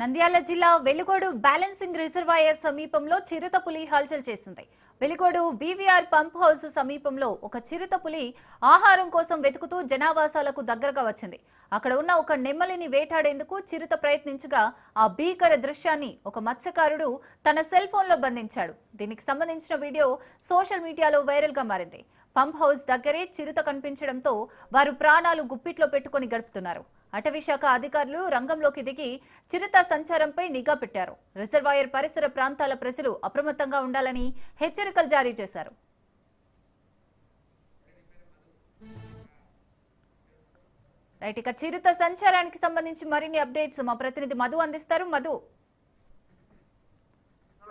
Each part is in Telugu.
నంద్యాల జిల్లా వెలుగోడు బ్యాలెన్సింగ్ రిజర్వాయర్ సమీపంలో చిరుతపులి హల్చల్ చేసింది. వెలుగోడు వివిఆర్ పంప్ హౌస్ సమీపంలో ఒక చిరుతపులి ఆహారం కోసం వెతుకుతూ జనావాసాలకు దగ్గరగా వచ్చింది. అక్కడ ఉన్న ఒక నెమ్మలిని వేటాడేందుకు చిరుత ప్రయత్నించగా ఆ భీకర దృశ్యాన్ని ఒక మత్స్యకారుడు తన సెల్ ఫోన్లో బంధించాడు. దీనికి సంబంధించిన వీడియో సోషల్ మీడియాలో వైరల్ గా మారింది. పంప్ హౌస్ దగ్గరే చిరుత కనిపించడంతో వారు ప్రాణాలు గుప్పిట్లో పెట్టుకుని గడుపుతున్నారు. అటవీశాఖ అధికారులు రంగంలోకి దిగి చిరుత సంచారంపై నిఘా పెట్టారు. రిజర్వాయర్ పరిసర ప్రాంతాల ప్రజలు అప్రమత్తంగా ఉండాలని హెచ్చరికలు జారీ చేశారు. ఇక చిరుత సంచారానికి సంబంధించి మరిన్ని అప్డేట్స్ మా ప్రతినిధి మధు అందిస్తారు. మధు,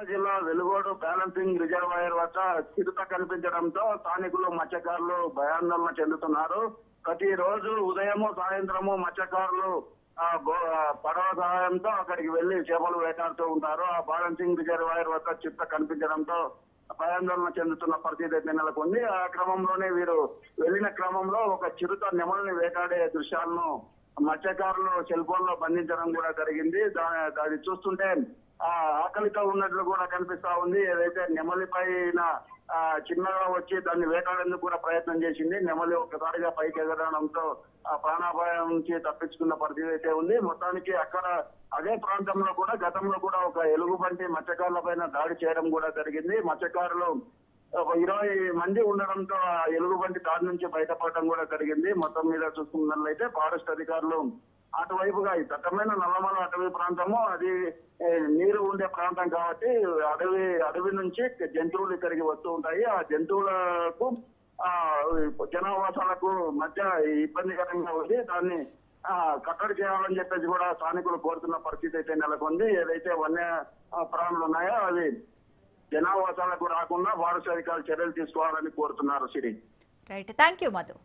జిల్లా వెలుగోడు బ్యాలెన్సింగ్ రిజర్వాయర్ వద్ద చిరుత కనిపించడంతో స్థానికులు మత్స్యకారులు భయాందోళన చెందుతున్నారు. ప్రతిరోజు ఉదయము సాయంత్రము మత్స్యకారులు పడవ సహాయంతో అక్కడికి వెళ్లి చేపలు వేటాడుతూ ఉంటారు. ఆ బ్యాలెన్సింగ్ రిజర్వాయర్ వద్ద చిరుత కనిపించడంతో భయాందోళన చెందుతున్న పరిస్థితి అయితే నెలకొంది. ఆ క్రమంలోనే వీరు వెళ్లిన క్రమంలో ఒక చిరుత నెమలిని వేటాడే దృశ్యాలను మత్స్యకారులు సెల్ ఫోన్ లో బంధించడం కూడా జరిగింది. అది చూస్తుంటే ఆకలితో ఉన్నట్లు కూడా కనిపిస్తా ఉంది. ఏదైతే నెమలి పైన చిన్నగా వచ్చి దాన్ని వేటాడేందుకు కూడా ప్రయత్నం చేసింది. నెమలి ఒక్కసారిగా పైకి ఎగరడంతో ప్రాణాపాయం నుంచి తప్పించుకున్న పరిస్థితి అయితే ఉంది. మొత్తానికి అక్కడ అదే ప్రాంతంలో కూడా గతంలో కూడా ఒక ఎలుగుబంటి మత్స్యకారుల పైన దాడి చేయడం కూడా జరిగింది. మత్స్యకారులు 20 మంది ఉండడంతో ఎలుగుబంటి దాడి నుంచి బయటపడడం కూడా జరిగింది. మొత్తం మీద చూసుకున్నట్లయితే ఫారెస్ట్ అధికారులు అటువైపుగా ఈ దట్టమైన నల్లమల అటవీ ప్రాంతము, అది నీరు ఉండే ప్రాంతం కాబట్టి అడవి నుంచి జంతువులు ఇక్కడికి వస్తూ ఉంటాయి. ఆ జంతువులకు జనావాసాలకు మధ్య ఇబ్బందికరంగా ఉంది. దాన్ని కట్టడి చేయాలని చెప్పేసి కూడా స్థానికులు కోరుతున్న పరిస్థితి అయితే నెలకొంది. ఏదైతే వన్య ప్రాణులు ఉన్నాయో అవి జనావాసాలకు రాకుండా ఫారెస్ట్ అధికారులు చర్యలు తీసుకోవాలని కోరుతున్నారు. Siri right, thank you Madhu.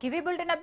Kiwi bulletin update.